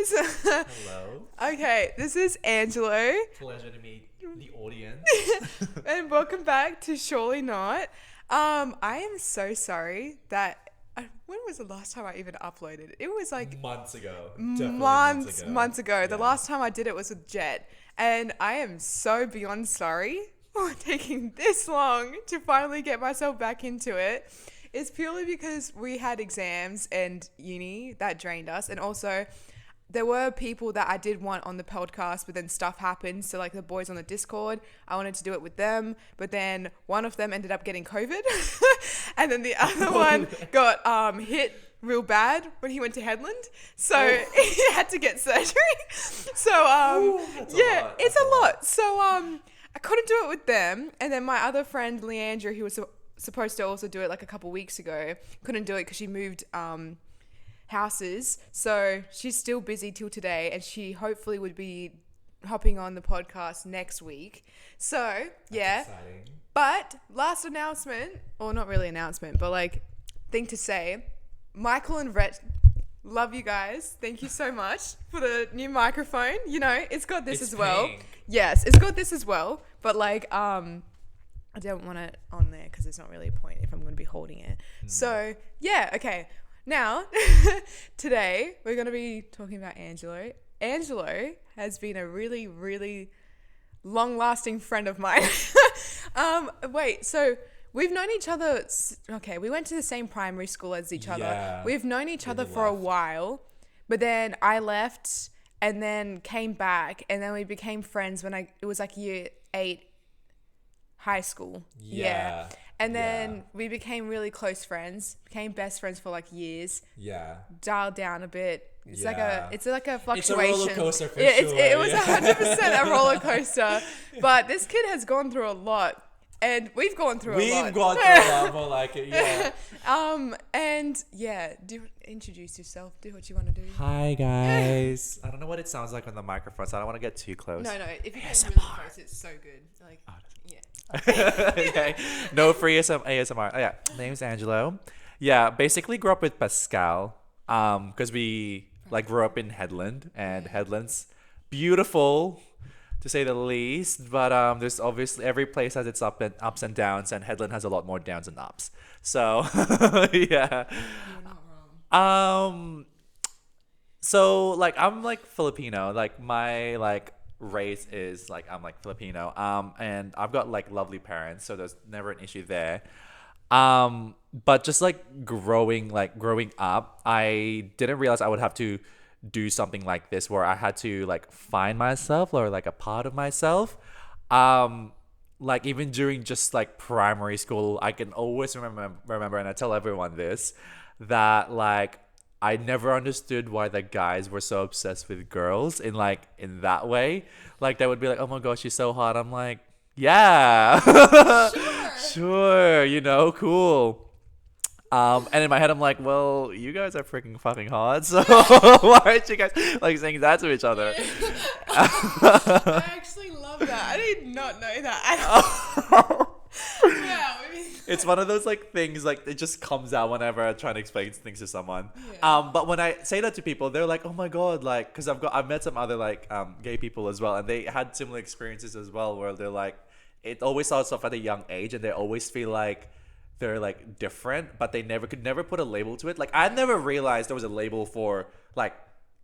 friends. Hello. Okay, this is Angelo. Pleasure to meet the audience. And welcome back to Surely Not. I am so sorry that when was the last time I even uploaded? It was like Months ago. Definitely months ago. The Yeah. last time I did it was with Jet, and I am so beyond sorry for taking this long to finally get myself back into it. It's purely because we had exams and uni that drained us, and also there were people that I did want on the podcast, but then stuff happened. So like the boys on the Discord, I wanted to do it with them, but then one of them ended up getting COVID and then the other one got hit real bad when he went to Headland. So he had to get surgery. So yeah, it's a lot. So I couldn't do it with them. And then my other friend, Leandra, who was supposed to also do it like a couple weeks ago, couldn't do it because she moved houses, so she's still busy till today, and she hopefully would be hopping on the podcast next week. So yeah, Exciting. but last announcement, or not really announcement, but like thing to say, Michael and Rhett, love you guys, thank you so much for the new microphone. You know, it's got this It's as well. pink. Yes, it's got this as well, but like I don't want it on there because there's not really a point if I'm going to be holding it. So yeah, okay. Now, today we're going to be talking about Angelo. Angelo has been a really, really long-lasting friend of mine. So we've known each other. Okay, we went to the same primary school as each other. Yeah. We've known each other you for a left. while, but then I left and then came back, and then we became friends when it was like year 8 high school. Yeah. And then Yeah. we became really close friends, became best friends for like years, Yeah. dialed down a bit. It's like Yeah. a fluctuation. It's a roller coaster for yeah, sure. it was yeah. 100% a roller coaster. But this kid has gone through a lot, and we've gone through a lot. We've gone through a lot more like it, yeah. And yeah, introduce yourself. Do what you want to do. Hi, guys. I don't know what it sounds like on the microphone, so I don't want to get too close. No, if you get really close, it's so good. Like, yeah. Okay. No free ASMR. Oh, yeah. Name's Angelo. Yeah, basically grew up with Pascal. Because we like grew up in Headland, and Headland's beautiful to say the least. But there's obviously every place has its ups and downs, and Headland has a lot more downs and ups. So yeah. You're not wrong. So like I'm like Filipino. Like my like race is like I'm like Filipino. And I've got like lovely parents, so there's never an issue there. But just like growing up, I didn't realize I would have to do something like this where I had to like find myself or like a part of myself. Like even during just like primary school, I can always remember, and I tell everyone this, that like I never understood why the guys were so obsessed with girls in that way. Like they would be like, "Oh my gosh, she's so hot." I'm like, "Yeah, sure, you know, cool." And in my head, I'm like, "Well, you guys are freaking fucking hot, so why aren't you guys like saying that to each other?" I actually love that. I did not know that. Wow. It's one of those like things like it just comes out whenever I try to explain things to someone. Yeah. But when I say that to people, they're like, "Oh my god!" Like, because I've met some other like gay people as well, and they had similar experiences as well, where they're like, it always starts off at a young age, and they always feel like they're like different, but they could never put a label to it. Like I never realized there was a label for like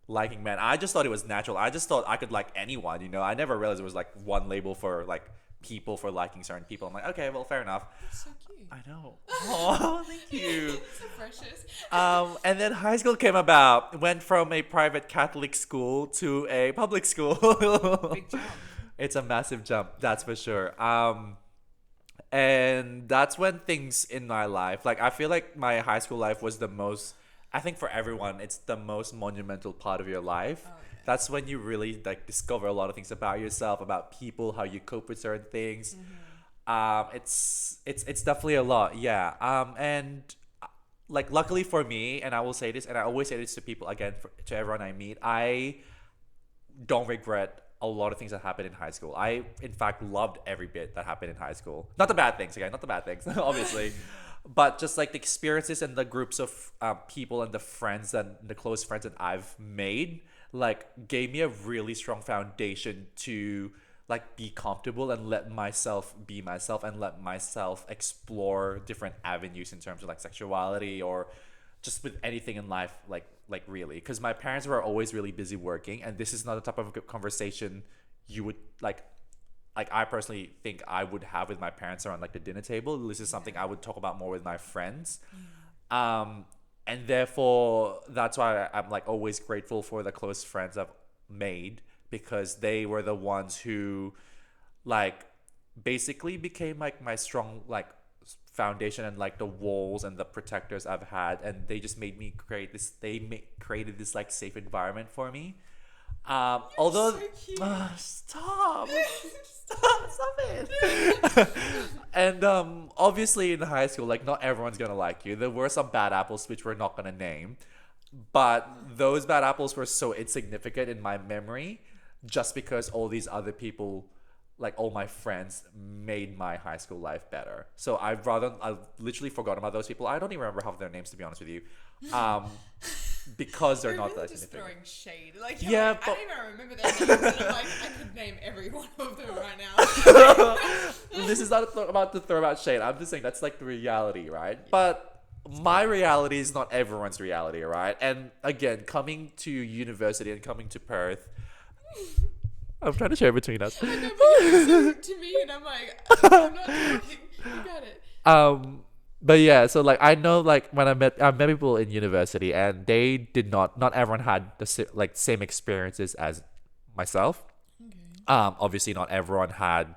liking men. I just thought it was natural. I just thought I could like anyone, you know. I never realized there was like one label for like people for liking certain people. I'm like, okay, well, fair enough. So cute. I know. Oh, thank you. So precious. And then high school came about. Went from a private Catholic school to a public school. Big jump. It's a massive jump, that's for sure. And that's when things in my life, like I feel like my high school life was the most, I think for everyone, it's the most monumental part of your life. That's when you really like discover a lot of things about yourself, about people, how you cope with certain things. It's definitely a lot, yeah. And like luckily for me, and I will say this, and I always say this to people again, to everyone I meet, I don't regret a lot of things that happened in high school. I in fact loved every bit that happened in high school. Not the bad things, again, not the bad things, obviously. But just like the experiences and the groups of people and the friends and the close friends that I've made, like gave me a really strong foundation to like be comfortable and let myself be myself and let myself explore different avenues in terms of like sexuality or just with anything in life, like really, because my parents were always really busy working, and this is not the type of conversation you would like I personally think I would have with my parents around like the dinner table. This is something I would talk about more with my friends. And therefore that's why I'm like always grateful for the close friends I've made, because they were the ones who like basically became like my strong like foundation and like the walls and the protectors I've had, and they just made me create this created this like safe environment for me. Although so cute. stop stop it. And obviously in high school, like not everyone's gonna like you. There were some bad apples which we're not gonna name, but those bad apples were so insignificant in my memory just because all these other people, like all my friends, made my high school life better. So I literally forgot about those people. I don't even remember half of their names, to be honest with you. Because they're You're not really that just significant. throwing shade. Like, Yeah, like, but- I don't even remember their names. And I'm like, I could name every one of them right now. This is not about to throw out shade. I'm just saying that's like the reality, right? But my reality is not everyone's reality, right? And again, coming to university and coming to Perth, I'm trying to share between us. I know, but you're so to me, and I'm like, I'm not talking. You got it. But yeah, so like I know like when I met people in university, and they did not everyone had the like same experiences as myself. Okay. Obviously not everyone had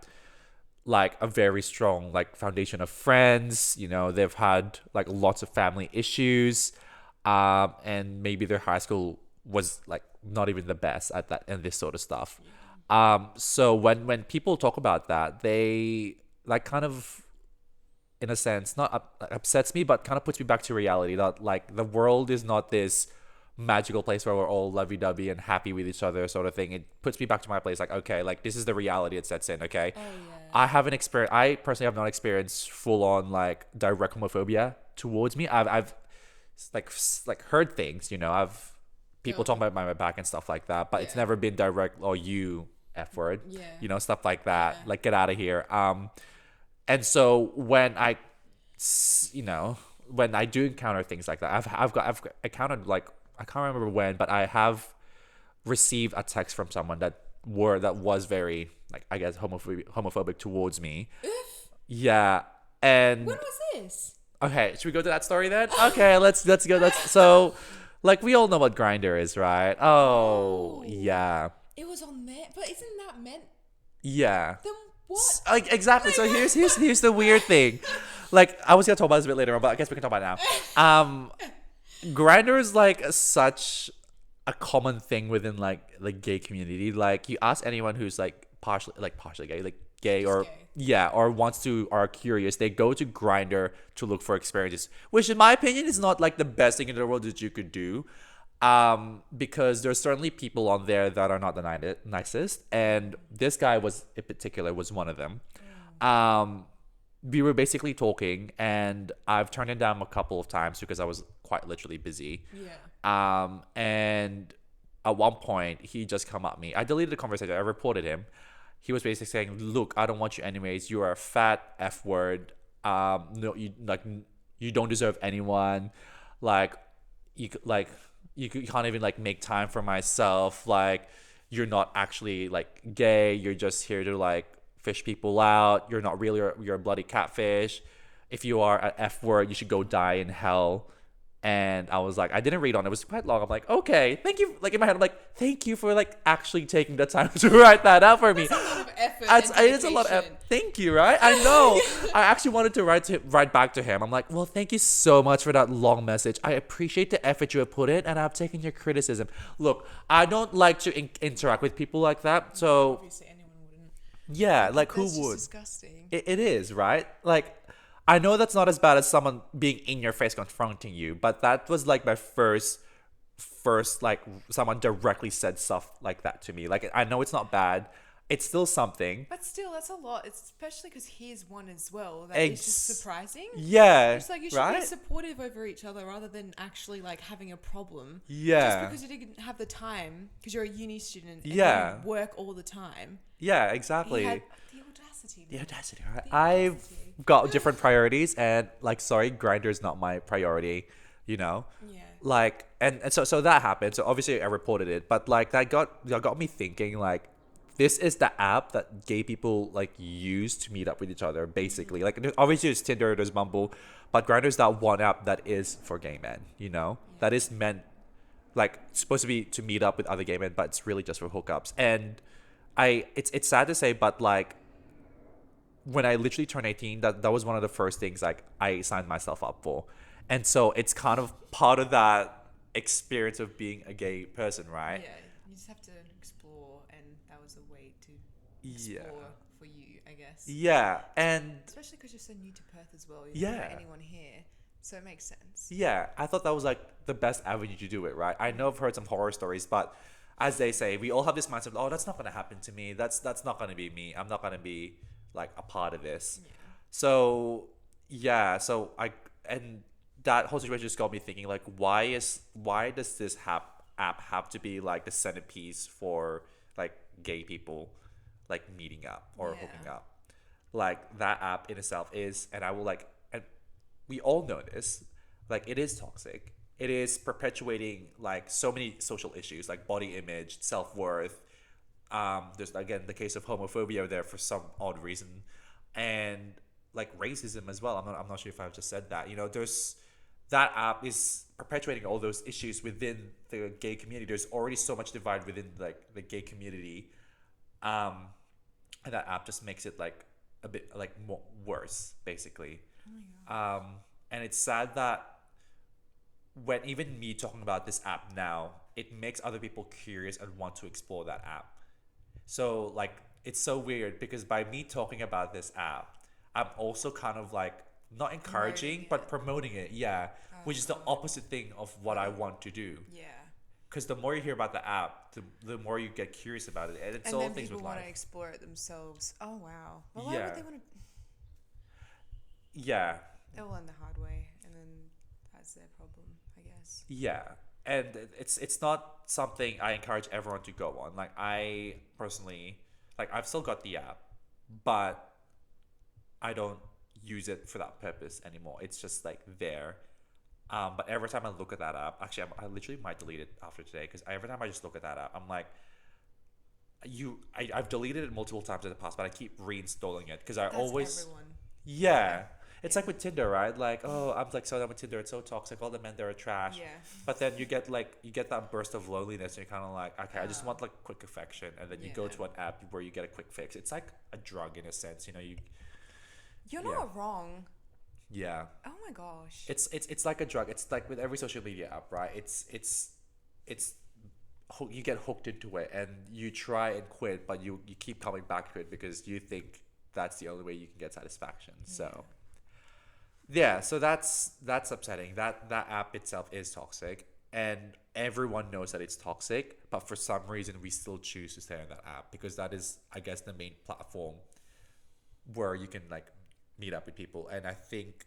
like a very strong like foundation of friends. You know, they've had like lots of family issues, and maybe their high school was like not even the best at that and this sort of stuff. So when people talk about that, they like kind of, in a sense, not upsets me, but kind of puts me back to reality that like the world is not this magical place where we're all lovey-dovey and happy with each other sort of thing. It puts me back to my place like, okay, like this is the reality that sets in. Okay. Oh, yeah. I personally have not experienced full on like direct homophobia towards me. I've like heard things, you know, I've people talking about my back and stuff like that, but it's Yeah. never been direct or you F word, Yeah. you know, stuff like that. Yeah. Like get out of here. And so when you know, when I do encounter things like that, I've encountered like, I can't remember when, but I have received a text from someone that was very like, I guess homophobic towards me. Yeah. And When was this? okay, should we go to that story then? Okay, let's go. So like we all know what Grindr is, right? Oh, yeah. It was on there, but isn't that meant? Yeah. Then what? Like exactly. So here's the weird thing. Like I was gonna talk about this a bit later on, but I guess we can talk about it now. Grindr is like such a common thing within like the gay community. Like you ask anyone who's like partially gay, like gay or gay. yeah, or wants to are curious, they go to Grindr to look for experiences, which in my opinion is not like the best thing in the world that you could do. Because there's certainly people on there that are not the nicest, and this guy in particular was one of them. We were basically talking, and I've turned it down a couple of times because I was quite literally busy. Yeah. And at one point he just come at me. I deleted the conversation. I reported him. He was basically saying, "Look, I don't want you anyways. You are a fat F word. No, you don't deserve anyone. Like, you can't even like make time for myself. Like, you're not actually like gay. You're just here to like fish people out. You're not really. You're a bloody catfish. If you are an F word, you should go die in hell." And I was like, I didn't read on it. It was quite long. I'm like, okay, thank you. Like in my head, I'm like, thank you for like actually taking the time to write that out for me. That's a lot of effort. It's a lot of effort. Thank you, right? I know. I actually wanted to write back to him. I'm like, well, thank you so much for that long message. I appreciate the effort you have put in, and I've taken your criticism. Look, I don't like to interact with people like that. So Obviously, anyone wouldn't. yeah, like who That's just would? disgusting. It is, right? Like, I know that's not as bad as someone being in your face confronting you, but that was like my first like someone directly said stuff like that to me. Like I know it's not bad. it's still something. But still, that's a lot. It's especially because he's one as well. That is just surprising. Yeah, It's like you should right? be supportive over each other rather than actually like having a problem. Just Yeah. because you didn't have the time, because you're a uni student and Yeah. you work all the time. Yeah, He exactly. had the audacity. The man. audacity, right? The I've audacity. got different priorities, and like, sorry, Grinder's not my priority, you know? Yeah. Like, and so that happened. So obviously I reported it, but like that got me thinking, like, this is the app that gay people like use to meet up with each other, basically. Like, obviously there's Tinder, there's Bumble, but Grindr's that one app that is for gay men, you know? Yeah. That is meant, like, supposed to be to meet up with other gay men, but it's really just for hookups. And it's sad to say, but like, when I literally turned 18, that was one of the first things like I signed myself up for. And so it's kind of part of that experience of being a gay person, right? Yeah, you just have to explore, and that was a way to Yeah. explore for you, I guess. Yeah. And Especially because you're so new to Perth as well. You Yeah. don't know anyone here, so it makes sense. yeah, I thought that was like the best avenue to do it, right? I know I've heard some horror stories, but as they say, we all have this mindset of, oh, that's not going to happen to me. That's not going to be me. I'm not going to be like a part of this. Yeah. So yeah, and that whole situation just got me thinking, like, why does this app have to be like the centerpiece for like gay people like meeting up or Yeah. hooking up? Like, that app in itself is, and I will like, and we all know this, like, it is toxic. It is perpetuating like so many social issues like body image, self-worth. There's again the case of homophobia there for some odd reason, and like racism as well. I'm not sure if I've just said that. You know, there's that app is perpetuating all those issues within the gay community. There's already so much divide within like the gay community, and that app just makes it like a bit like more worse, basically. And it's sad that when even me talking about this app now, it makes other people curious and want to explore that app. So like, it's so weird because by me talking about this app, I'm also kind of like not encouraging Promoting but it. promoting it. Yeah, which is the opposite thing of what I want to do. Yeah. Because the more you hear about the app, the more you get curious about it, and it's And all then things people with want to life. explore it themselves. Oh wow. Well, why Yeah. would they want to? Yeah, They'll learn the hard way, and then that's their problem, I guess. yeah, and it's not something I encourage everyone to go on. Like, I personally, like, I've still got the app, but I don't use it for that purpose anymore. It's just like there. But every time I look at that app, actually, I literally might delete it after today because every time I just look at that app, I'm like, I've deleted it multiple times in the past, but I keep reinstalling it because I That's always, everyone. yeah. It's like with Tinder, right? Like, oh, I'm like so done with Tinder. It's so toxic. All the men there are trash. Yeah. But then you get that burst of loneliness, and you're kind of like, okay, I just want like quick affection, and then you go Yeah. to an app where you get a quick fix. It's like a drug in a sense, you know. You're Yeah. not wrong. Yeah. Oh my gosh. It's like a drug. It's like with every social media app, right? You get hooked into it, and you try and quit, but you keep coming back to it because you think that's the only way you can get satisfaction. So. Yeah, so that's upsetting. That app itself is toxic, and everyone knows that it's toxic, but for some reason we still choose to stay on that app because that is, I guess, the main platform where you can like meet up with people. And I think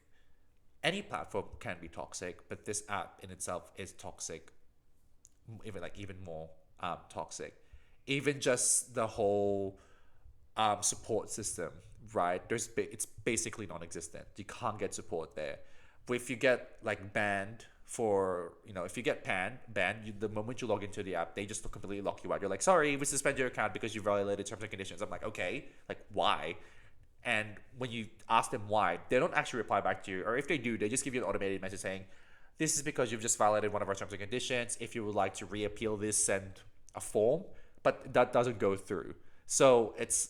any platform can be toxic, but this app in itself is toxic, even more toxic. Even just the whole support system, right? It's basically non-existent. You can't get support there. But if you get like banned for, if you get banned, the moment you log into the app, they just completely lock you out. You're like, sorry, we suspend your account because you violated terms and conditions. I'm like, okay, like why? And when you ask them why, they don't actually reply back to you. Or if they do, they just give you an automated message saying, this is because you've just violated one of our terms and conditions. If you would like to reappeal this, send a form. But that doesn't go through. So it's,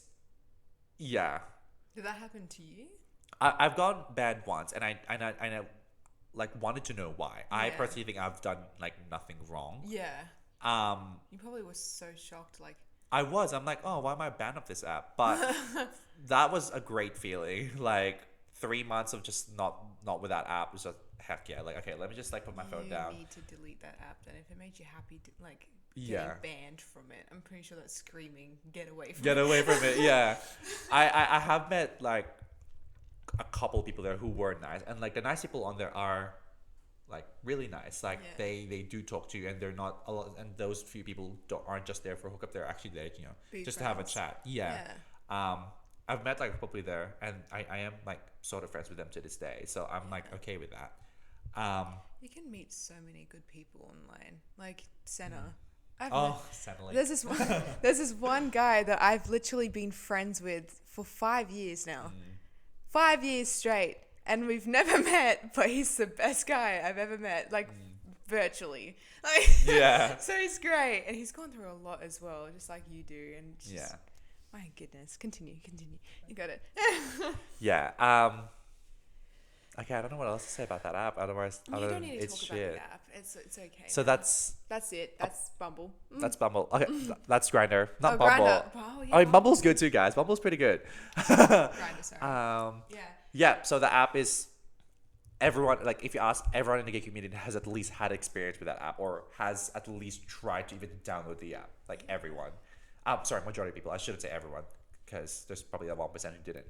yeah. Did that happen to you? I've gone banned once, and I like wanted to know why. I Yeah. personally think I've done like nothing wrong. Yeah. Um, You probably were so shocked, like. I'm like, oh, why am I banned off this app? But that was a great feeling. Like 3 months of just not with that app was just heck yeah. Like, okay, let me just like put my phone down. You need to delete that app then. If it made you happy, like Yeah. banned from it. I'm pretty sure that's screaming, get away from Get it. away from it. Yeah. I have met like a couple people there who were nice, and like the nice people on there are like really nice. Like Yeah. they do talk to you, and they're not a lot. And those few people aren't just there for hookup. They're actually there, Be just to have a friends. chat. Yeah. I've met like a couple there, and I am like sort of friends with them to this day. So I'm like okay with that. You can meet so many good people online. Like Senna. Suddenly. There's this one guy that I've literally been friends with for 5 years now. 5 years straight. And we've never met, but he's the best guy I've ever met. Like virtually. Like, Yeah. So he's great. And he's gone through a lot as well, just like you do. And just, Yeah. my goodness. Continue. You got it. Yeah. Okay, I don't know what else to say about that app. Otherwise, You other don't than need to it's talk shit. about the app. It's okay. So now. That's it. That's Bumble. That's Bumble. Okay, that's Grindr. Not Oh, Bumble. Grindr. Oh, yeah, I mean, Bumble's good too, guys. Bumble's pretty good. Grindr, sorry. Um, Yeah. yeah. So the app is everyone. Like, if you ask everyone in the gay community, has at least had experience with that app, or has at least tried to even download the app. Like everyone. Sorry, majority of people. I shouldn't say everyone, because there's probably that 1% who didn't.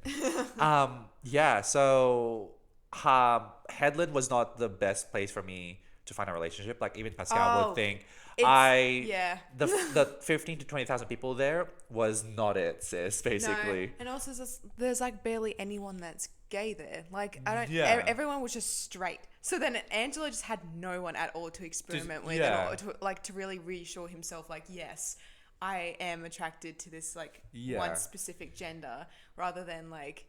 Yeah. So. Headland was not the best place for me to find a relationship. Like even Pascal would think the 15 to 20,000 people there was not it, sis. Basically, No. And also there's like barely anyone that's gay there. Like I don't. Yeah. Everyone was just straight. So then Angela just had no one at all to experiment with, yeah. to really reassure himself. Like yes, I am attracted to this like Yeah. one specific gender, rather than like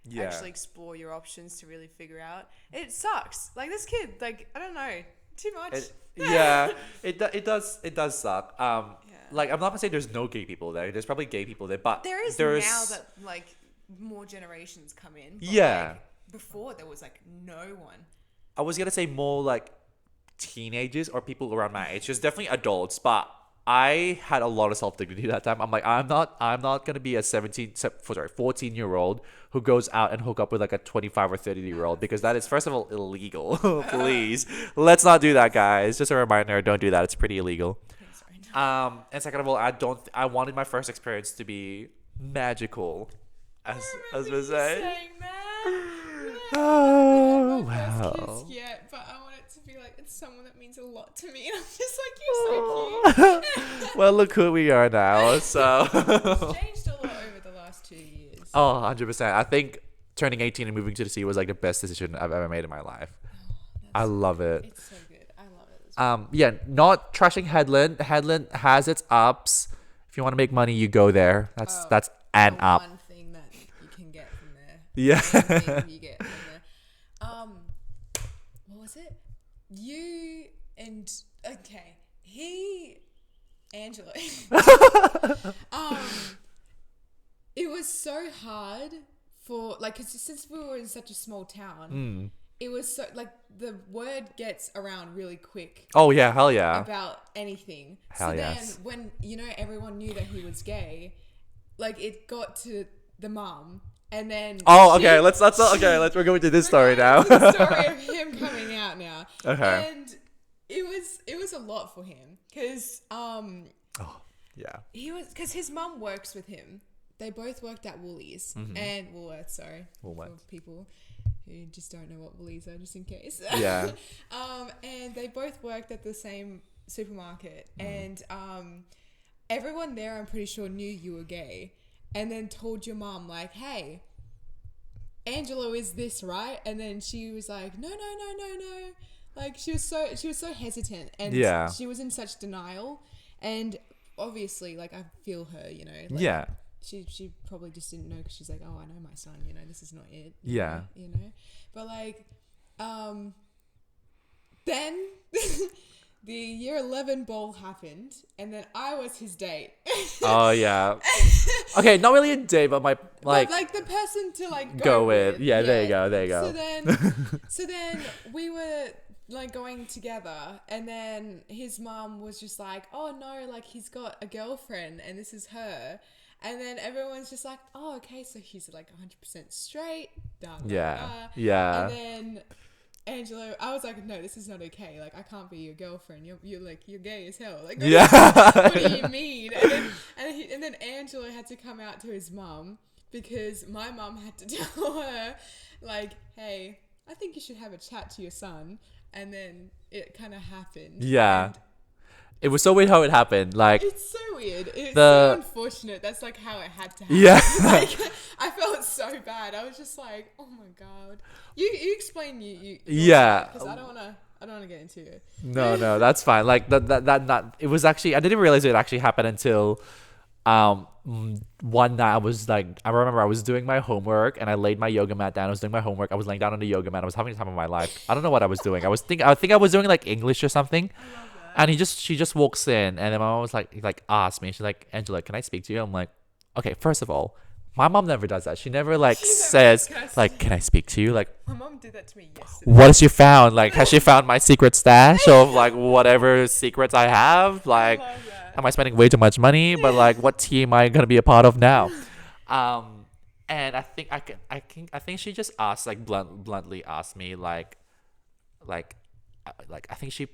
Yeah. actually explore your options to really figure out. It sucks. Like this kid, like I don't know, too much. It does suck. Like I'm not gonna say there's no gay people there. There's probably gay people there, but There's now that like more generations come in. But Yeah. like, before there was like no one. I was gonna say more like teenagers or people around my age. There's definitely adults, but I had a lot of self-dignity that time. I'm like, I'm not gonna be a 14-year-old who goes out and hook up with like a 25 or 30-year-old, because that is first of all illegal. Please, let's not do that, guys. Just a reminder, don't do that. It's pretty illegal. Okay, sorry. And second of all, I wanted my first experience to be magical, as we say. Oh wow. Yet, but I want it to be like it's someone that means a lot to me, and I'm just like you're so cute. Well, look who we are now. So. It's changed a lot over the last 2 years. Oh, 100%. I think turning 18 and moving to the sea was like the best decision I've ever made in my life. I love it. It's so good. I love it. As well. Yeah, not trashing Headland. Headland has its ups. If you want to make money, you go there. That's an The up. one thing that you can get from there. Yeah. Main thing you get from there. What was it? You and Angelo. It was so hard for like, 'cause since we were in such a small town, it was so like the word gets around really quick. Oh yeah, hell yeah. About anything. Hell so yes. then when everyone knew that he was gay, like it got to the mum, and then Oh, okay. We're going to this story now. the story of him coming out now. Okay. And it was a lot for him because Yeah. because his mum works with him. They both worked at Woolies and Woolworths. Sorry, Woolworths. for people who just don't know what Woolies are, just in case. Yeah. And they both worked at the same supermarket, and everyone there, I'm pretty sure, knew you were gay, and then told your mum like, "Hey, Angelo is this, right?" And then she was like, "No." Like she was so hesitant, and Yeah. she was in such denial, and obviously, like I feel her, like, Yeah. She probably just didn't know because she's like, oh, I know my son, this is not it. Yeah. But like, then the year 11 ball happened, and then I was his date. Oh yeah. Okay, not really a date, but my But, like the person to like go with. Yeah, there you go. So then we were like going together, and then his mum was just like, oh no, like he's got a girlfriend and this is her. And then everyone's just like, oh, okay, so he's like 100% straight. Yeah. Yeah. And then Angelo, I was like, no, this is not okay. Like, I can't be your girlfriend. You're like, you're gay as hell. Like, Yeah. what do you mean? And then Angelo had to come out to his mum because my mum had to tell her, like, hey, I think you should have a chat to your son. And then it kind of happened. Yeah. And It was so weird how it happened. Like, it's so weird. It's The- so unfortunate. That's like how it had to happen. Yeah. Like, I felt so bad. I was just like, oh my god. You explain you Yeah. because I don't wanna get into it. no, that's fine. Like that not. It was actually, I didn't realize it actually happened until, one night I remember I was doing my homework and I laid my yoga mat down. I was doing my homework. I was laying down on the yoga mat. I was having the time of my life. I don't know what I was doing. I think I was doing like English or something. And she just walks in, and then my mom was like asked me. She's like, Angela, can I speak to you? I'm like, okay. First of all, my mom never does that. She never like says like, can I speak to you? Like, My mom did that to me yesterday. what has she found? Like, has she found my secret stash of like whatever secrets I have? Like, I love that. am I spending way too much money? But like, what team am I gonna be a part of now? And I think she just asked like bluntly asked me like I think she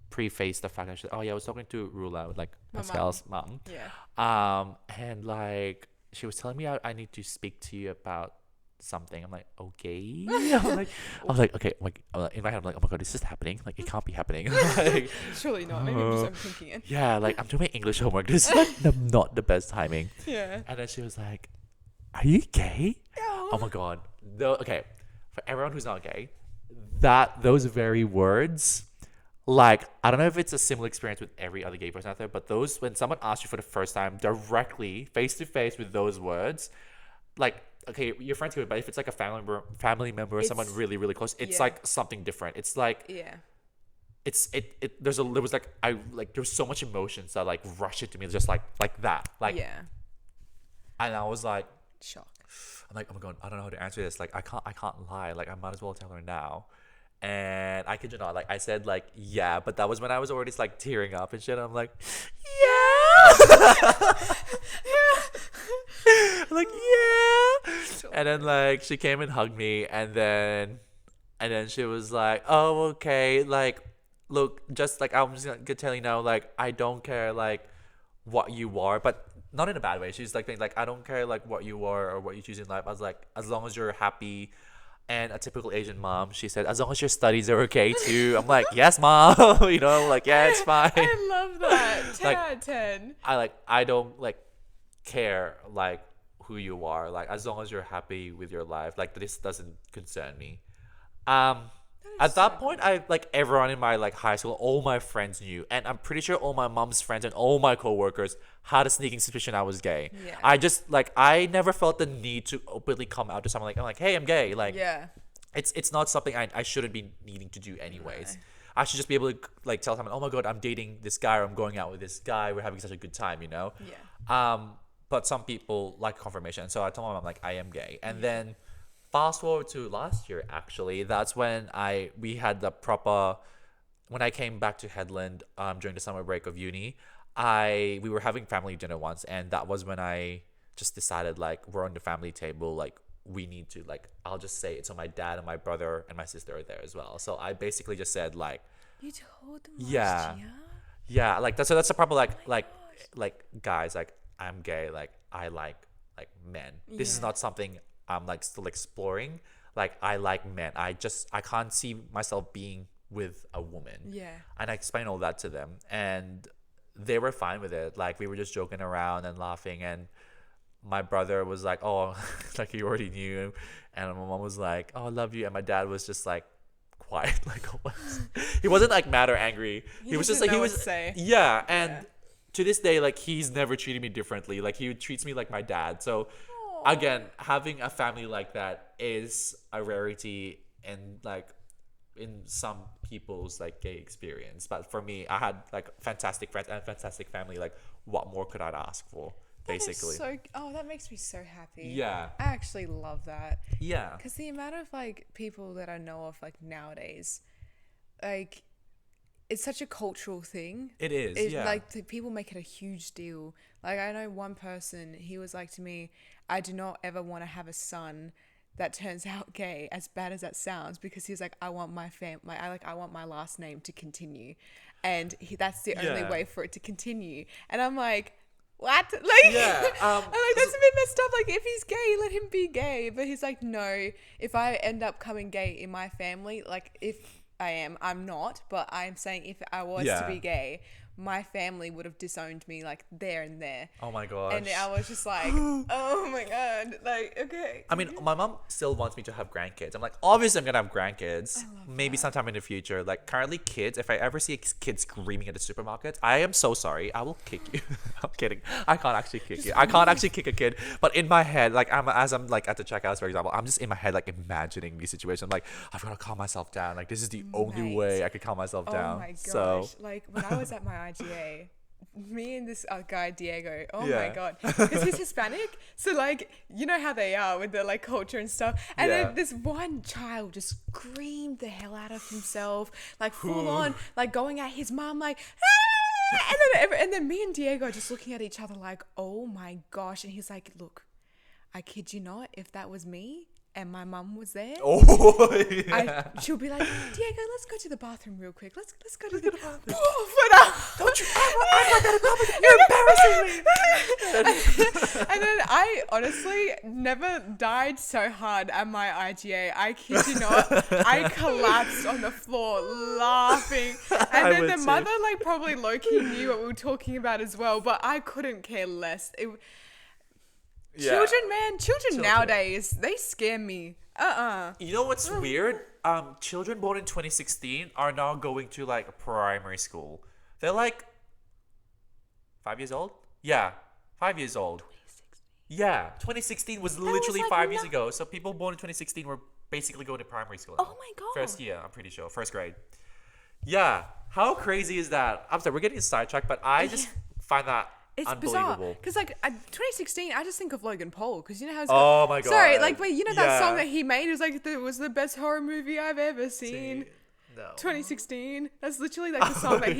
prefaced the fact that she said, oh yeah, I was talking to Rula, like My Pascal's mom. Yeah. And like she was telling me I need to speak to you about something. I'm like, okay. I was like, okay. Like in my head, I'm like, oh my god, is this happening? Like, it can't be happening. Like, Surely not. Maybe I'm just overthinking it. yeah, like I'm doing my English homework. This is like not the best timing. Yeah. And then she was like, are you gay? Yeah. Oh my god. No, okay. For everyone who's not gay, those very words, like, I don't know if it's a similar experience with every other gay person out there, but those, when someone asks you for the first time directly, face to face with those words, like, okay, your friends do it, but if it's like a family member or someone really, really close, it's like something different. It's like, Yeah. there was so much emotions that like rush into me, just like that. Like, Yeah. and I was like, Shock. I'm like, oh my god, I don't know how to answer this. Like, I can't lie. Like, I might as well tell her now. And I kid you not, like, I said like, yeah, but that was when I was already like tearing up and shit. I'm like, yeah. I'm like, yeah. And then like she came and hugged me, and then she was like, oh, okay, like, look, just like, I'm just gonna tell you now, like, I don't care like what you are, but not in a bad way. She's like, I don't care like what you are or what you choose in life. I was like, as long as you're happy. And a typical Asian mom, she said, as long as your studies are okay too. I'm like, yes, mom. You know, like, yeah, it's fine. I love that. 10 Like, out of 10. I don't like care like who you are. Like, as long as you're happy with your life, like, this doesn't concern me. At that point, I like everyone in my like high school, all my friends knew, and I'm pretty sure all my mom's friends and all my coworkers had a sneaking suspicion I was gay. Yeah. I just like, I never felt the need to openly come out to someone. Like, I'm like, hey, I'm gay. Like, Yeah. it's not something I shouldn't be needing to do anyways. I should just be able to like tell someone, oh my god, I'm dating this guy, or I'm going out with this guy, we're having such a good time, you know. Yeah. But some people like confirmation, so I told my mom like, I am gay. And then fast forward to last year, actually, that's when we had the proper, when I came back to Headland during the summer break of uni, we were having family dinner once, and that was when I just decided, like, we're on the family table, like, we need to, like, I'll just say it. So my dad and my brother and my sister are there as well. So I basically just said, like, You told them Yeah. last year? yeah, like that's a proper like guys, like, I'm gay, like, I like men. This is Yeah. not something I'm like still exploring. Like, I like men. I can't see myself being with a woman. Yeah. And I explained all that to them, and they were fine with it. Like, we were just joking around and laughing, and my brother was like, oh, like, he already knew, and my mom was like, oh, I love you, and my dad was just like quiet, like, he wasn't like mad or angry. He was just like, didn't he know what was to say. yeah, and Yeah. to this day, like, he's never treated me differently. Like, he treats me like my dad. So again, having a family like that is a rarity in like in some people's like gay experience. But for me, I had like fantastic friends and fantastic family. Like, what more could I ask for? Basically. That makes me so happy. Yeah. I actually love that. Yeah. Because the amount of like people that I know of like nowadays, like, it's such a cultural thing. It is. It's yeah. like people make it a huge deal. Like, I know one person, he was like to me, I do not ever want to have a son that turns out gay, as bad as that sounds, because he's like, I want my I want my last name to continue, and that's the only Yeah. way for it to continue. And I'm like, what? Like, Yeah. I'm like, that's a bit messed up. Like, if he's gay, let him be gay. But he's like, no, if I end up coming gay in my family, like, if I'm not, but I'm saying if I was to Yeah. be gay, my family would have disowned me, like, there and there. Oh my gosh. And I was just like, oh my God. Like, okay. I mean, my mom still wants me to have grandkids. I'm like, obviously, I'm gonna have grandkids. Maybe sometime in the future. Like, currently, kids. If I ever see a kid screaming at the supermarkets, I am so sorry. I will kick you. I'm kidding. I can't actually kick you. I can't actually kick a kid. But in my head, like, as I'm like at the checkouts, for example, I'm just in my head like imagining these situations. I'm like, I've gotta calm myself down. Like, this is the only Mate. way I could calm myself down. Oh my gosh. So Like, when I was at my IGA, me and this guy, Diego, oh Yeah. my God. Because he's Hispanic. So, like, you know how they are with the, like, culture and stuff. And Yeah. then this one child just screamed the hell out of himself, like, full on, like, going at his mom, like, ah! And then me and Diego are just looking at each other like, oh my gosh. And he's like, look, I kid you not, if that was me and my mum was there, oh yeah. she'll be like, Diego, let's go to the bathroom real quick. Let's go to the bathroom. Don't you ever act like that in public. You're embarrassing me. And then I honestly never died so hard at my IGA. I kid you not. I collapsed on the floor laughing. And I then would the too. mother, like, probably low-key knew what we were talking about as well, but I couldn't care less. Yeah. Children nowadays, they scare me. You know what's weird? Children born in 2016 are now going to like primary school. They're like 5 years old. Yeah, 5 years old. Yeah, 2016 was literally like 5 years ago. So people born in 2016 were basically going to primary school. Oh now. my God. First year, I'm pretty sure. First grade. Yeah, how crazy is that? I'm sorry, we're getting sidetracked, but I just find that It's unbelievable. bizarre because, like, 2016, I just think of Logan Paul because you know how. Oh my God. Sorry, like, but you know that Yeah. song that he made was like it was the best horror movie I've ever seen. No. 2016. That's literally like the song that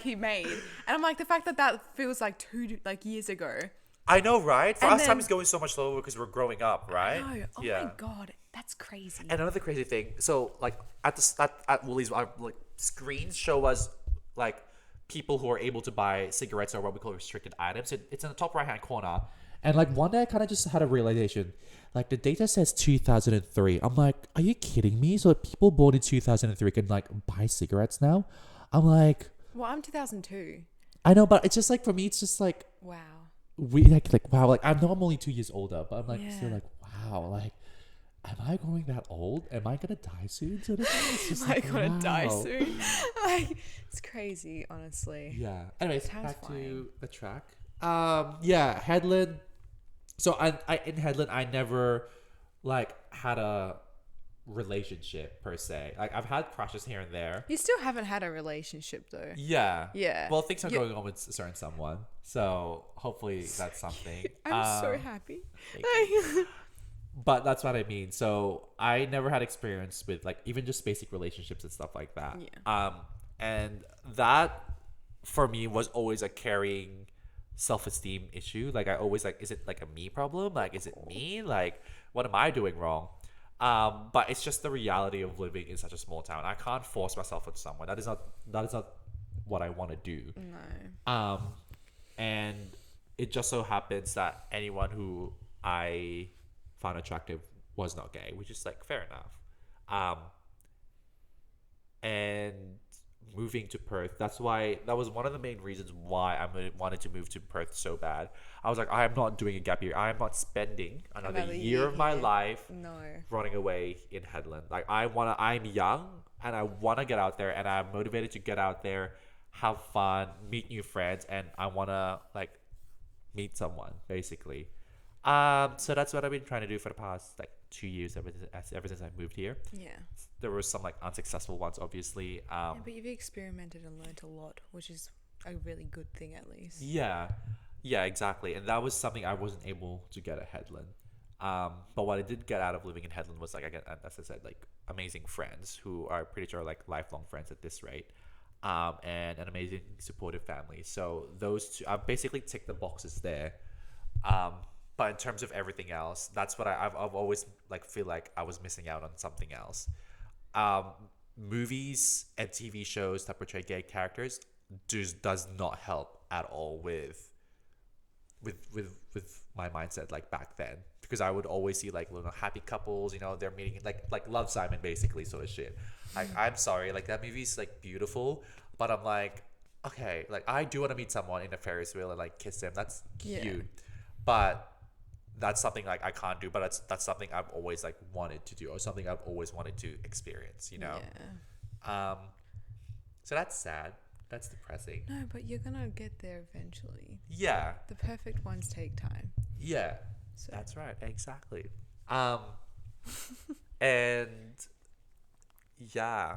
he made, and I'm like the fact that feels like 2 years ago. I know, right? For And us, then- time is going so much slower because we're growing up, right? No, oh my God, that's crazy. And another crazy thing, so like at Woolies, our like screens show us like people who are able to buy cigarettes or what we call restricted items. It's in the top right hand corner. And like one day I kind of just had a realization. Like the data says 2003. I'm like, are you kidding me? So people born in 2003 can like buy cigarettes now? I'm like, Well, I'm 2002. I know, but it's just like for me, it's just like Wow. we like wow. Like I know I'm only 2 years older, but I'm like still Yeah. like wow. Like, am I growing that old? Am I gonna die soon? So it's just Am I like, gonna die wow. soon? Like, it's crazy, honestly. Yeah. Anyways, Time's back to flying. the track. Yeah, Headland. So I in Headland, I never like had a relationship per se. Like I've had crushes here and there. You still haven't had a relationship though. Yeah. Yeah. Well, things are You- going on with a certain someone, so hopefully that's something. I'm so happy. thank But that's what I mean. So I never had experience with like even just basic relationships and stuff like that. Yeah. And that for me was always a carrying self-esteem issue. Like I always like, is it like a me problem? Like, is it me? Like, what am I doing wrong? But it's just the reality of living in such a small town. I can't force myself with someone. That is not what I want to do. No. And it just so happens that anyone who I found attractive was not gay, which is like fair enough. And moving to Perth, that was one of the main reasons why I wanted to move to Perth so bad. I was like, I am not doing a gap year. I am not spending another year of my here. life No. running away in Headland. Like I'm young and I want to get out there, and I'm motivated to get out there, have fun, meet new friends, and I want to like meet someone basically. So that's what I've been trying to do for the past like 2 years ever since I moved here. Yeah. There were some like unsuccessful ones, obviously. Yeah, but you've experimented and learned a lot, which is a really good thing at least. Yeah, exactly. And that was something I wasn't able to get at Headland. But what I did get out of living in Headland was like, as I said, like amazing friends who are pretty sure like lifelong friends at this rate. And an amazing supportive family. So those two, I basically ticked the boxes there. But in terms of everything else, that's what I've always like feel like I was missing out on something else. Um, Movies and TV shows that portray gay characters does not help at all with my mindset like back then, because I would always see like little happy couples, they're meeting like Love Simon basically sort of shit. Like I'm sorry, like that movie's like beautiful, but I'm like, okay, like I do want to meet someone in a Ferris wheel and like kiss them. That's cute, Yeah. but that's something like I can't do. But that's something I've always like wanted to do, or something I've always wanted to experience. Yeah. So that's sad. That's depressing. No, but you're gonna get there eventually. Yeah. The perfect ones take time. Yeah. So. That's right. Exactly. And yeah.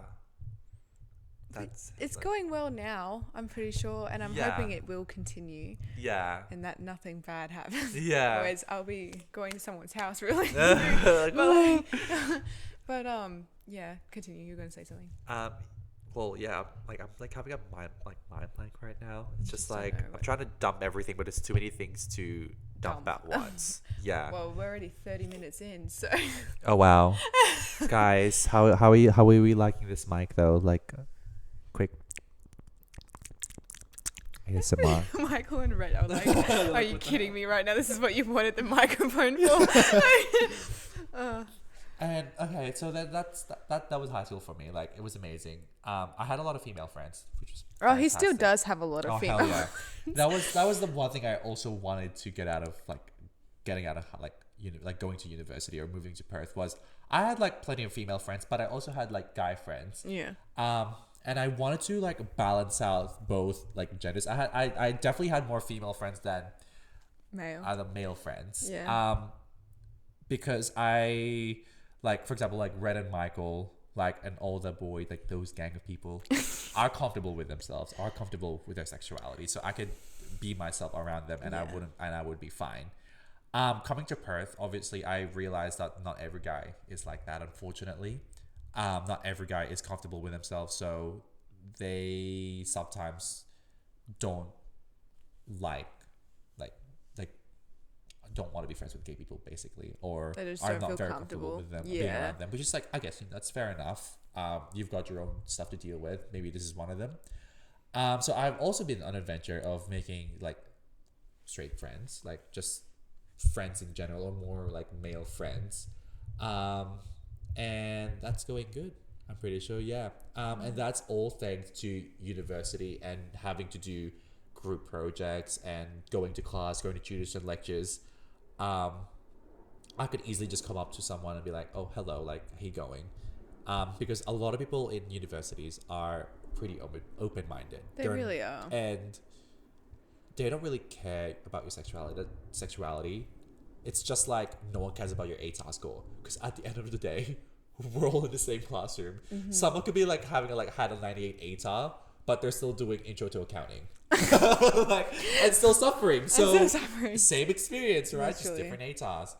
It's going well now, I'm pretty sure, and I'm hoping it will continue. Yeah. And that nothing bad happens. Yeah. Otherwise, I'll be going to someone's house really. Like, but yeah, continue. You're gonna say something. Well, yeah, I'm like having a mind blank right now. It's just don't like know I'm what- trying to dump everything, but there's too many things to dump Dump. at once. Yeah. Well, we're already 30 minutes in, so Oh wow, guys, how are we liking this mic though? Like, quick ASMR. Michael and Red are like, are you kidding me right now? This is what you wanted the microphone for. And okay, so that was high school for me. Like it was amazing. I had a lot of female friends, which was He still fantastic. does have a lot of Oh female. hell yeah! that was the one thing I also wanted to get out of getting out of like going to university or moving to Perth was I had like plenty of female friends, but I also had like guy friends. Yeah. And I wanted to like balance out both like genders. I definitely had more female friends than Male. other male friends. Yeah. Because I like, for example, like Red and Michael, like an older boy, like those gang of people are comfortable with themselves, are comfortable with their sexuality. So I could be myself around them and Yeah. I would be fine. Coming to Perth, obviously I realized that not every guy is like that, unfortunately. Not every guy is comfortable with themselves, so they sometimes don't like don't want to be friends with gay people basically, or They just are don't not feel very comfortable. comfortable with them being Yeah. around them, which is like, I guess that's fair enough. You've got your own stuff to deal with. Maybe this is one of them. So I've also been on an adventure of making like straight friends, like just friends in general, or more like male friends. And that's going good, I'm pretty sure. Yeah. And that's all thanks to university and having to do group projects and going to class, going to tutors and lectures. I could easily just come up to someone and be like, oh, hello, like, how you going? Because a lot of people in universities are pretty open-minded. They really are. And they don't really care about your sexuality. It's just like no one cares about your ATAR score. Because at the end of the day, we're all in the same classroom. Mm-hmm. Someone could be like having had a 98 ATAR, but they're still doing intro to accounting. And still suffering. So same experience, right? Literally. Just different ATARs.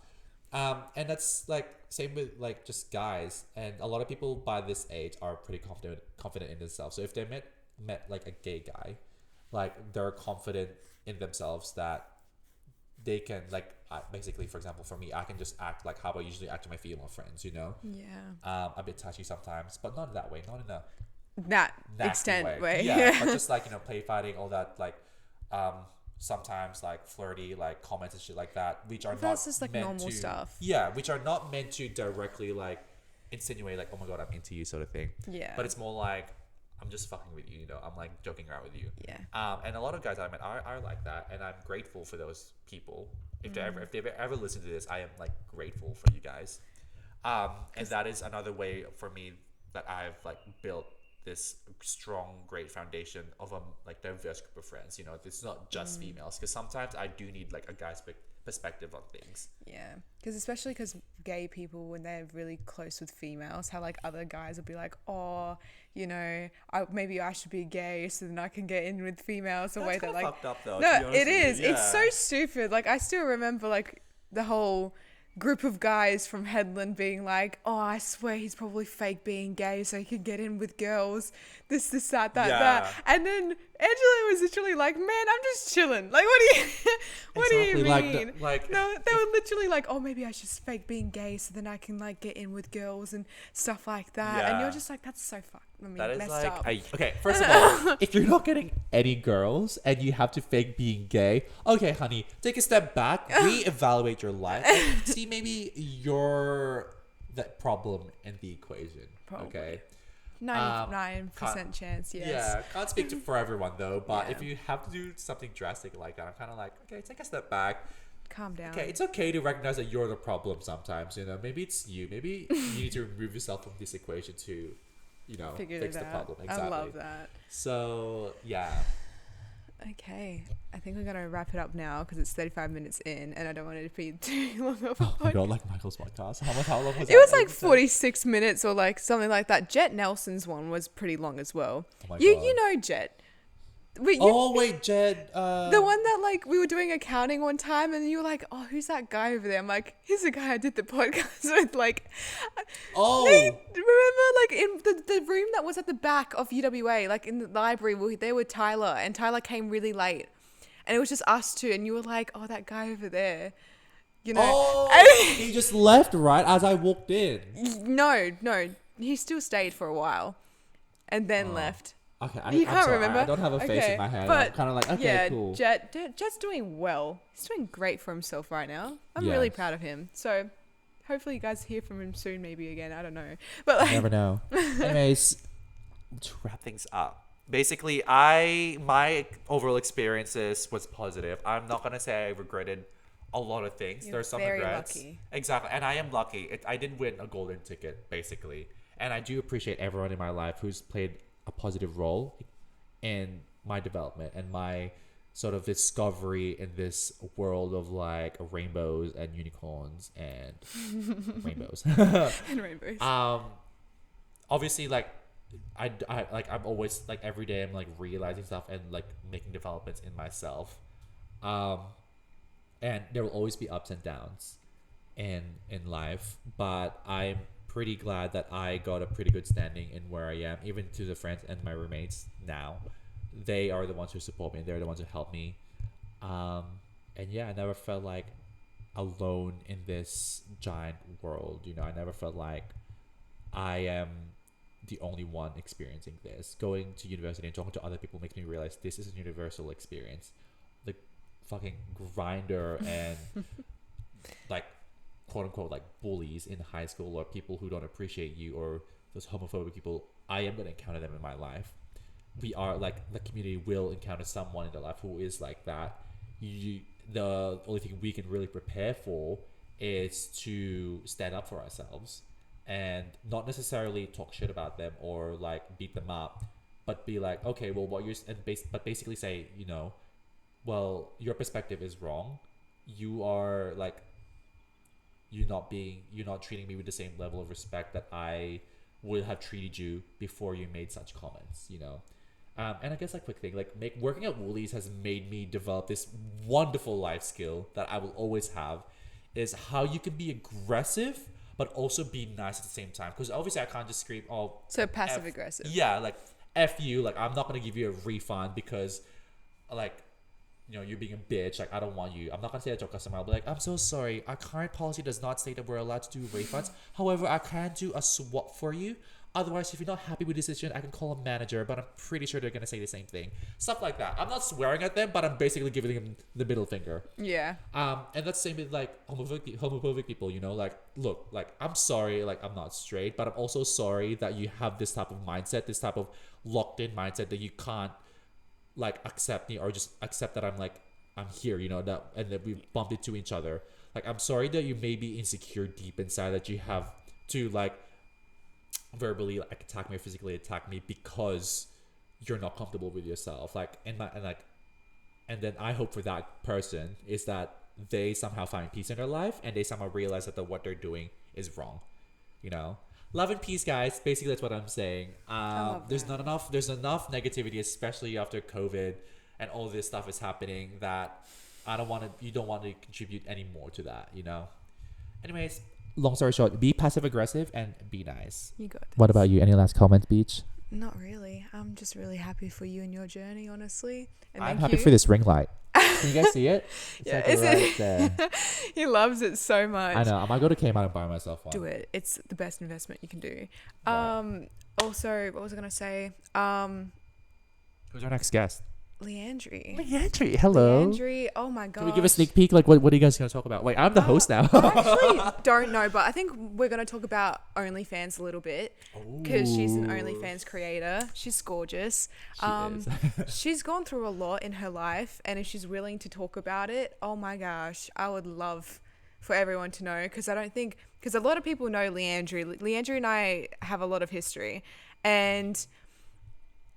And that's like same with like just guys. And a lot of people by this age are pretty confident in themselves. So if they met like a gay guy, like they're confident in themselves that they can basically, for example, for me, I can just act like how I usually act to my female friends, Yeah. a bit touchy sometimes, but not in that way, not in a That nasty extent way. Yeah, but just like, play fighting, all that, like, sometimes like flirty, like comments and shit like that, which are That's not just like meant normal to, stuff. Yeah, which are not meant to directly like insinuate like, oh my god, I'm into you sort of thing. Yeah. But it's more like, I'm just fucking with you, I'm like joking around with you. Yeah. And a lot of guys I met are like that, and I'm grateful for those people. If they've ever listened to this, I am like grateful for you guys. And that is another way for me that I've like built this strong, great foundation of a like diverse group of friends. It's not just females, because sometimes I do need like a guy's perspective on things. Yeah, because gay people, when they're really close with females, how like other guys will be like, oh, maybe I should be gay so then I can get in with females. The way that like fucked up though. no, it is. It's so stupid. Like I still remember like the whole group of guys from Headland being like, oh, I swear he's probably fake being gay so he can get in with girls. This, that. Yeah. And then Angela was literally like, man, I'm just chilling. Like, what do you Exactly, mean? like No, they were literally like, oh, maybe I should fake being gay so then I can like get in with girls and stuff like that. And Yeah. you're just like, that's so fucked. I mean, that is messed like up. okay, first of all, if you're not getting any girls and you have to fake being gay, okay, honey, take a step back, reevaluate your life, and see maybe you're the problem in the equation. Probably. Okay. 99% chance, yes. Yeah, can't speak for everyone though, but Yeah. if you have to do something drastic like that, I'm kind of like, okay, take a step back. Calm down. Okay, it's okay to recognize that you're the problem sometimes, you know. Maybe it's you. Maybe you need to remove yourself from this equation to, you know, Figure fix it the out. problem. Exactly. I love that. So, yeah. Okay, I think we're gonna wrap it up now because it's 35 minutes in, and I don't want it to be too long of a Oh my podcast. god, like Michael's podcast. How long was It was like 46 minutes or like something like that. Jet Nelson's one was pretty long as well. Oh my You god. know Jet. Wait, Oh wait, Jed. the one that like we were doing accounting one time, and you were like, "Oh, who's that guy over there?" I'm like, "He's the guy I did the podcast with." Like, Oh. remember, like in the room that was at the back of UWA, like in the library, there were Tyler, and Tyler came really late, and it was just us two, and you were like, "Oh, that guy over there," you know? Oh, he just left right as I walked in. No, he still stayed for a while, and then left. Okay, You I'm can't sorry. remember? I don't have a face Okay, in my head. but I'm kind of like, okay, yeah, cool. Jet's doing well. He's doing great for himself right now. I'm really Yes. proud of him. So hopefully you guys hear from him soon, maybe again. I don't know. But You like, never know. Anyways, to wrap things up. Basically, my overall experiences was positive. I'm not gonna say I regretted a lot of things. You're There's some very regrets. lucky. Exactly, and I am lucky. I did win a golden ticket, basically, and I do appreciate everyone in my life who's played a positive role in my development and my sort of discovery in this world of like rainbows and unicorns and rainbows. and rainbows. Obviously, like I like I'm always like every day I'm like realizing stuff and like making developments in myself, and there will always be ups and downs in life, but I'm pretty glad that I got a pretty good standing in where I am, even to the friends and my roommates now. They are the ones who support me. They're the ones who help me. And yeah, I never felt like alone in this giant world. You know, I never felt like I am the only one experiencing this. Going to university and talking to other people makes me realize this is a universal experience. The fucking grinder and like quote unquote like bullies in high school or people who don't appreciate you or those homophobic people, I am gonna encounter them in my life. We are like the community will encounter someone in their life who is like that. The only thing we can really prepare for is to stand up for ourselves and not necessarily talk shit about them or like beat them up, but be like, okay, well, what you're but basically say, you know, well, your perspective is wrong. You are like you're not treating me with the same level of respect that I would have treated you before you made such comments, you know. And I guess a quick thing, like working at Woolies has made me develop this wonderful life skill that I will always have, is how you can be aggressive but also be nice at the same time. Because obviously I can't just scream, oh, So passive aggressive. yeah, like F you, like I'm not gonna give you a refund because like, you know, you're being a bitch, like I don't want you. I'm not gonna say that to a customer. I'll be like, I'm so sorry, our current policy does not state that we're allowed to do refunds. However, I can do a swap for you. Otherwise, if you're not happy with this decision, I can call a manager, but I'm pretty sure they're gonna say the same thing. Stuff like that. I'm not swearing at them, but I'm basically giving them the middle finger. Yeah. And that's the same with like homophobic people, you know, like look, like I'm sorry, like I'm not straight, but I'm also sorry that you have this type of mindset, this type of locked in mindset that you can't like accept me or just accept that I'm here, you know, that and that we bumped into each other. Like I'm sorry that you may be insecure deep inside, that you have to like verbally like attack me or physically attack me because you're not comfortable with yourself. Like and then I hope for that person is that they somehow find peace in their life and they somehow realize that what they're doing is wrong, you know. Love and peace, guys. Basically, that's what I'm saying. There's enough negativity, especially after COVID and all this stuff is happening, that you don't want to contribute any more to that, you know. Anyways, long story short, be passive aggressive and be nice. You got this. What about you? Any last comments, Beach? Not really. I'm just really happy for you and your journey, honestly. And I'm thank happy you. for this ring light. Can you guys see it? It's Yeah, like is right it? there. He loves it so much. I know. I might go to Kmart and buy myself one. Do it. It's the best investment you can do. Right. Also, what was I gonna say? Who's our next guest? Leandri. Leandri, hello. Leandri, oh my god. Can we give a sneak peek? Like, what are you guys going to talk about? Wait, I'm the host now. I actually don't know, but I think we're going to talk about OnlyFans a little bit because she's an OnlyFans creator. She's gorgeous. She is. She's gone through a lot in her life, and if she's willing to talk about it, oh my gosh, I would love for everyone to know, because a lot of people know Leandri. Leandri and I have a lot of history, and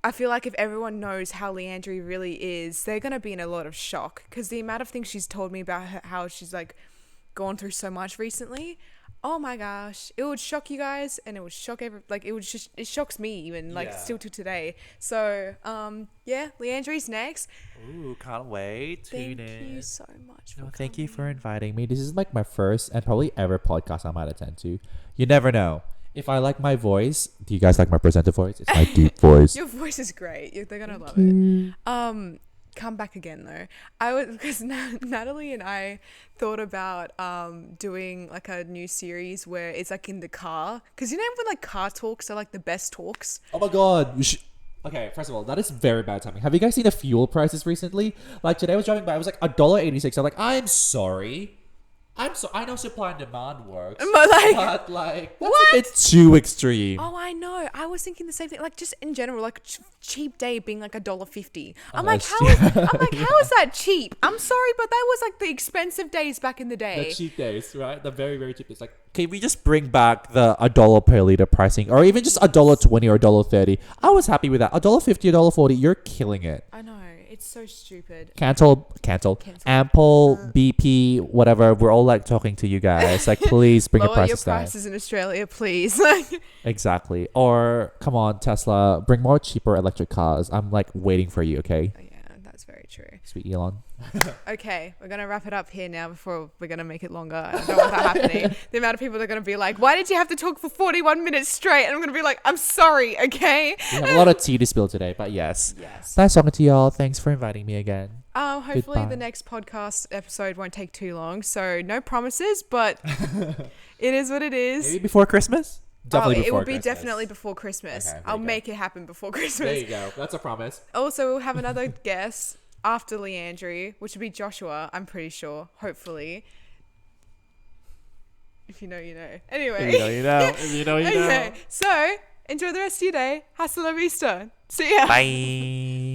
I feel like if everyone knows how Leandri really is, they're going to be in a lot of shock, because the amount of things she's told me about how she's like gone through so much recently. Oh my gosh, it would shock you guys, and it would shock it shocks me even, like, still to today. So, yeah, Leandri's next. Ooh, can't wait. Thank you so much for Thank you for coming. inviting me. This is like my first and probably ever podcast I might attend to. You never know. If I like my voice, do you guys like my presenter voice? It's my deep voice. Your voice is great. They're going to love you. it. Come back again though. Because Natalie and I thought about doing like a new series where it's like in the car, because you know when like car talks are like the best talks. Oh my god. Okay, first of all, that is very bad timing. Have you guys seen the fuel prices recently? Like today I was driving by, it was like $1.86. I'm like, I'm sorry. I know supply and demand works, but like that's a bit too extreme. Oh, I know. I was thinking the same thing. Like just in general, like cheap day being like $1.50. I'm like, how is that cheap? I'm sorry, but that was like the expensive days back in the day. The cheap days, right? The very, very cheap days. Like, can we just bring back the $1 per liter pricing, or even just $1.20 or $1.30? I was happy with that. $1.50, $1.40. You're killing it. I know. It's so stupid. Cancel. Ample, BP, whatever. We're all like talking to you guys. Like, please bring your prices down. Lower your prices in Australia, please. Exactly. Or come on, Tesla, bring more cheaper electric cars. I'm like waiting for you. Okay. Yeah, that's very true. Sweet Elon. Okay, we're gonna wrap it up here now before we're gonna make it longer. I don't want that happening. The amount of people that are gonna be like, "Why did you have to talk for 41 minutes straight?" And I'm gonna be like, "I'm sorry, okay." We have a lot of tea to spill today, but yes. Yes. Nice talking to y'all. Thanks for inviting me again. Hopefully Goodbye. the next podcast episode won't take too long. So no promises, but it is what it is. Maybe before Christmas. Definitely it will be Christmas. definitely before Christmas. Okay, there I'll you go. make it happen before Christmas. There you go. That's a promise. Also, we'll have another guest after Leandri, which would be Joshua, I'm pretty sure. Hopefully. If you know, you know. Anyway. If you know, you know. If you know, you know. Okay. So, enjoy the rest of your day. Hasta la vista. See ya. Bye.